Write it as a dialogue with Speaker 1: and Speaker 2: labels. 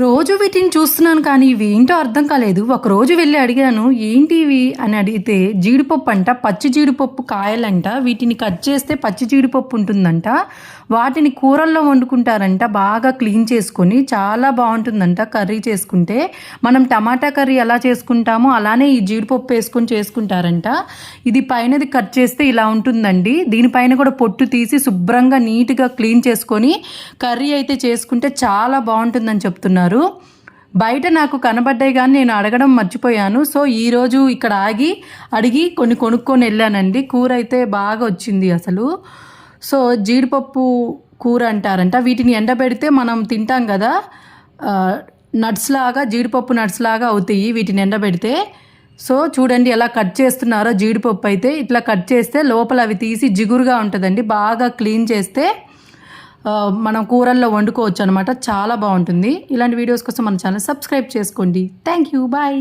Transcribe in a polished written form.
Speaker 1: రోజు వీటిని చూస్తున్నాను కానీ ఇవి ఏంటో అర్థం కాలేదు. ఒకరోజు వెళ్ళి అడిగాను, ఏంటి ఇవి అని అడిగితే జీడిపప్పు అంట, పచ్చి జీడిపప్పు కాయలంట. వీటిని కట్ చేస్తే పచ్చి జీడిపప్పు ఉంటుందంట. వాటిని కూరల్లో వండుకుంటారంట, బాగా క్లీన్ చేసుకొని. చాలా బాగుంటుందంట కర్రీ చేసుకుంటే. మనం టమాటా కర్రీ ఎలా చేసుకుంటామో అలానే ఈ జీడిపప్పు వేసుకొని చేసుకుంటారంట. ఇది పైనది కట్ చేస్తే ఇలా ఉంటుందండి. దీనిపైన కూడా పొట్టు తీసి శుభ్రంగా నీట్గా క్లీన్ చేసుకొని కర్రీ అయితే చేసుకుంటే చాలా బాగుంటుందని చెప్తున్నారు. బయట నాకు కనబడ్డాయి కానీ నేను అడగడం మర్చిపోయాను. సో ఈరోజు ఇక్కడ అడిగి కొన్ని కొనుక్కొని వెళ్ళానండి. కూర అయితే బాగా వచ్చింది అసలు. సో జీడిపప్పు కూర అంటారంట. వీటిని ఎండబెడితే మనం తింటాం కదా, నట్స్ లాగా, జీడిపప్పు నట్స్ లాగా అవుతాయి వీటిని ఎండబెడితే. సో చూడండి ఎలా కట్ చేస్తున్నారో. జీడిపప్పు అయితే ఇట్లా కట్ చేస్తే లోపల అవి తీసి జిగురుగా ఉంటుందండి. బాగా క్లీన్ చేస్తే మనం కూరల్లో వండుకోవచ్చు అనమాట. చాలా బాగుంటుంది. ఇలాంటి వీడియోస్ కోసం మన ఛానల్ సబ్స్క్రైబ్ చేసుకోండి. Thank you, bye.